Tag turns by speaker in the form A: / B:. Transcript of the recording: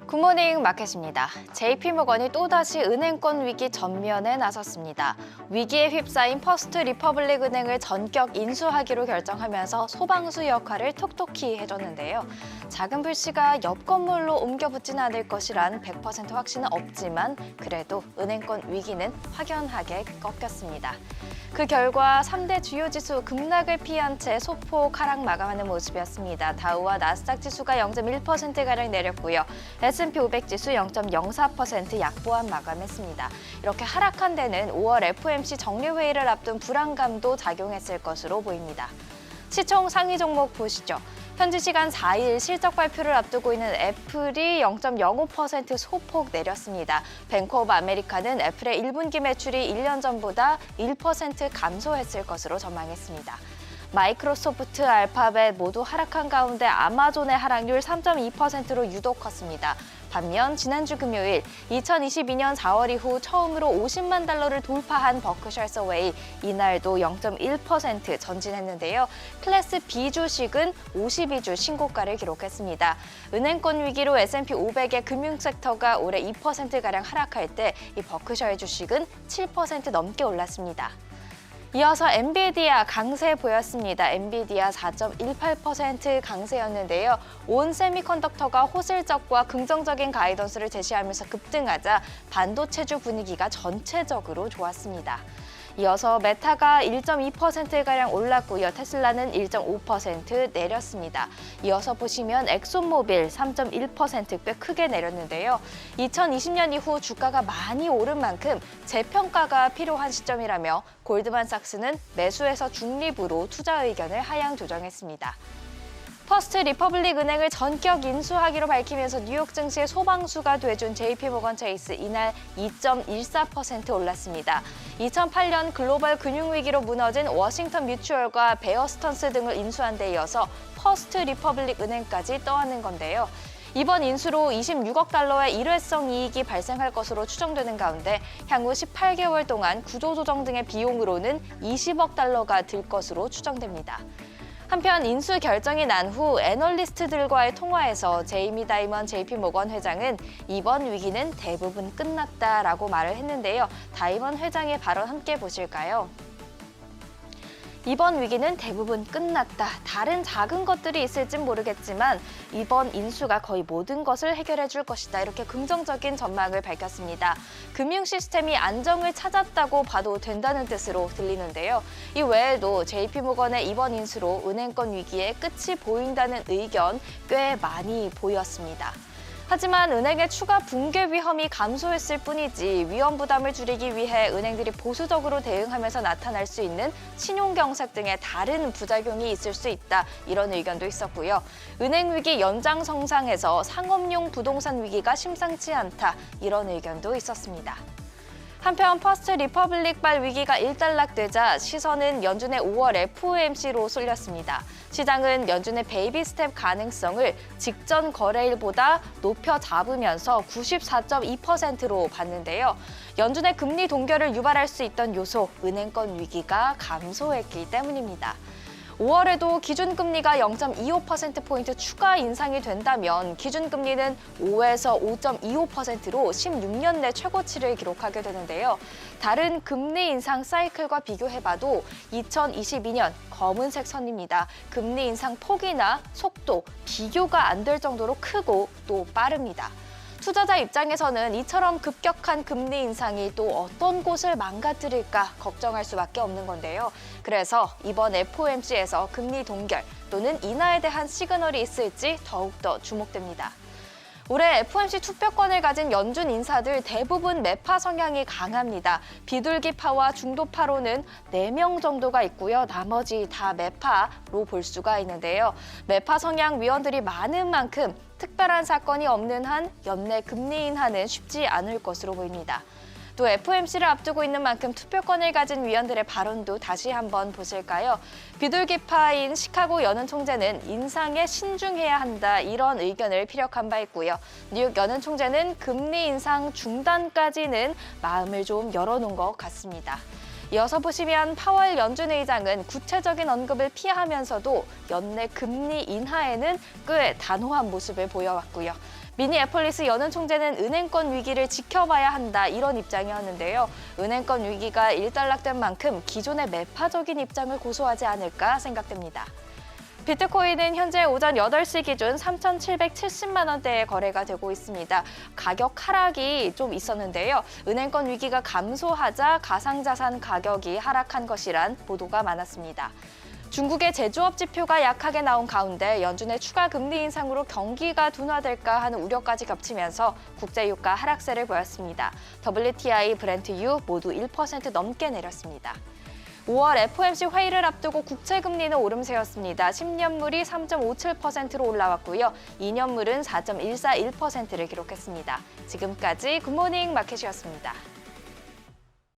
A: 굿모닝 마켓입니다. JP모건이 또다시 은행권 위기 전면에 나섰습니다. 위기에 휩싸인 퍼스트 리퍼블릭 은행을 전격 인수하기로 결정하면서 소방수 역할을 톡톡히 해줬는데요. 작은 불씨가 옆 건물로 옮겨 붙지는 않을 것이란 100% 확신은 없지만 그래도 은행권 위기는 확연하게 꺾였습니다. 그 결과 3대 주요 지수 급락을 피한 채 소폭 하락 마감하는 모습이었습니다. 다우와 나스닥 지수가 0.1%가량 내렸고요. S&P 500 지수 0.04% 약보합 마감했습니다. 이렇게 하락한 데는 5월 FOMC 정례회의를 앞둔 불안감도 작용했을 것으로 보입니다. 시총 상위 종목 보시죠. 현지 시간 4일 실적 발표를 앞두고 있는 애플이 0.05% 소폭 내렸습니다. 뱅크 오브 아메리카는 애플의 1분기 매출이 1년 전보다 1% 감소했을 것으로 전망했습니다. 마이크로소프트, 알파벳 모두 하락한 가운데 아마존의 하락률 3.2%로 유독 컸습니다. 반면 지난주 금요일 2022년 4월 이후 처음으로 50만 달러를 돌파한 버크셔 해서웨이 이날도 0.1% 전진했는데요. 클래스 B 주식은 52주 신고가를 기록했습니다. 은행권 위기로 S&P 500의 금융 섹터가 올해 2%가량 하락할 때 이 버크셔의 주식은 7% 넘게 올랐습니다. 이어서 엔비디아 강세 보였습니다. 엔비디아 4.18% 강세였는데요. 온 세미컨덕터가 호실적과 긍정적인 가이던스를 제시하면서 급등하자 반도체주 분위기가 전체적으로 좋았습니다. 이어서 메타가 1.2%가량 올랐고요. 테슬라는 1.5% 내렸습니다. 이어서 보시면 엑손모빌 3.1% 꽤 크게 내렸는데요. 2020년 이후 주가가 많이 오른 만큼 재평가가 필요한 시점이라며 골드만삭스는 매수에서 중립으로 투자 의견을 하향 조정했습니다. 퍼스트 리퍼블릭 은행을 전격 인수하기로 밝히면서 뉴욕 증시의 소방수가 돼준 JP모건 체이스 이날 2.14% 올랐습니다. 2008년 글로벌 금융위기로 무너진 워싱턴 뮤추얼과 베어 스턴스 등을 인수한 데 이어서 퍼스트 리퍼블릭 은행까지 떠안는 건데요. 이번 인수로 26억 달러의 일회성 이익이 발생할 것으로 추정되는 가운데 향후 18개월 동안 구조조정 등의 비용으로는 20억 달러가 들 것으로 추정됩니다. 한편 인수 결정이 난 후 애널리스트들과의 통화에서 제이미 다이먼 JP모건 회장은 이번 위기는 대부분 끝났다라고 말을 했는데요. 다이먼 회장의 발언 함께 보실까요? 이번 위기는 대부분 끝났다. 다른 작은 것들이 있을진 모르겠지만 이번 인수가 거의 모든 것을 해결해 줄 것이다. 이렇게 긍정적인 전망을 밝혔습니다. 금융 시스템이 안정을 찾았다고 봐도 된다는 뜻으로 들리는데요. 이 외에도 JP모건의 이번 인수로 은행권 위기의 끝이 보인다는 의견 꽤 많이 보였습니다. 하지만 은행의 추가 붕괴 위험이 감소했을 뿐이지 위험 부담을 줄이기 위해 은행들이 보수적으로 대응하면서 나타날 수 있는 신용경색 등의 다른 부작용이 있을 수 있다. 이런 의견도 있었고요. 은행 위기 연장선상에서 상업용 부동산 위기가 심상치 않다. 이런 의견도 있었습니다. 한편 퍼스트 리퍼블릭발 위기가 일단락되자 시선은 연준의 5월 FOMC로 쏠렸습니다. 시장은 연준의 베이비 스텝 가능성을 직전 거래일보다 높여 잡으면서 94.2%로 봤는데요. 연준의 금리 동결을 유발할 수 있던 요소, 은행권 위기가 감소했기 때문입니다. 5월에도 기준금리가 0.25%포인트 추가 인상이 된다면 기준금리는 5에서 5.25%로 16년 내 최고치를 기록하게 되는데요. 다른 금리 인상 사이클과 비교해봐도 2022년 검은색 선입니다. 금리 인상 폭이나 속도, 비교가 안 될 정도로 크고 또 빠릅니다. 투자자 입장에서는 이처럼 급격한 금리 인상이 또 어떤 곳을 망가뜨릴까 걱정할 수밖에 없는 건데요. 그래서 이번 FOMC에서 금리 동결 또는 인하에 대한 시그널이 있을지 더욱더 주목됩니다. 올해 FOMC 투표권을 가진 연준 인사들 대부분 매파 성향이 강합니다. 비둘기파와 중도파로는 4명 정도가 있고요. 나머지 다 매파로 볼 수가 있는데요. 매파 성향 위원들이 많은 만큼 특별한 사건이 없는 한 연내 금리 인하는 쉽지 않을 것으로 보입니다. 또 FOMC를 앞두고 있는 만큼 투표권을 가진 위원들의 발언도 다시 한번 보실까요? 비둘기파인 시카고 연은 총재는 인상에 신중해야 한다 이런 의견을 피력한 바 있고요. 뉴욕 연은 총재는 금리 인상 중단까지는 마음을 좀 열어놓은 것 같습니다. 이어서 보시면 파월 연준 의장은 구체적인 언급을 피하면서도 연내 금리 인하에는 꽤 단호한 모습을 보여왔고요. 미니애폴리스 연은 총재는 은행권 위기를 지켜봐야 한다 이런 입장이었는데요. 은행권 위기가 일단락된 만큼 기존의 매파적인 입장을 고수하지 않을까 생각됩니다. 비트코인은 현재 오전 8시 기준 3,770만 원대에 거래가 되고 있습니다. 가격 하락이 좀 있었는데요. 은행권 위기가 감소하자 가상자산 가격이 하락한 것이란 보도가 많았습니다. 중국의 제조업 지표가 약하게 나온 가운데 연준의 추가 금리 인상으로 경기가 둔화될까 하는 우려까지 겹치면서 국제유가 하락세를 보였습니다. WTI, 브렌트유 모두 1% 넘게 내렸습니다. 5월 FOMC 회의를 앞두고 국채금리는 오름세였습니다. 10년물이 3.57%로 올라왔고요. 2년물은 4.141%를 기록했습니다. 지금까지 굿모닝 마켓이었습니다.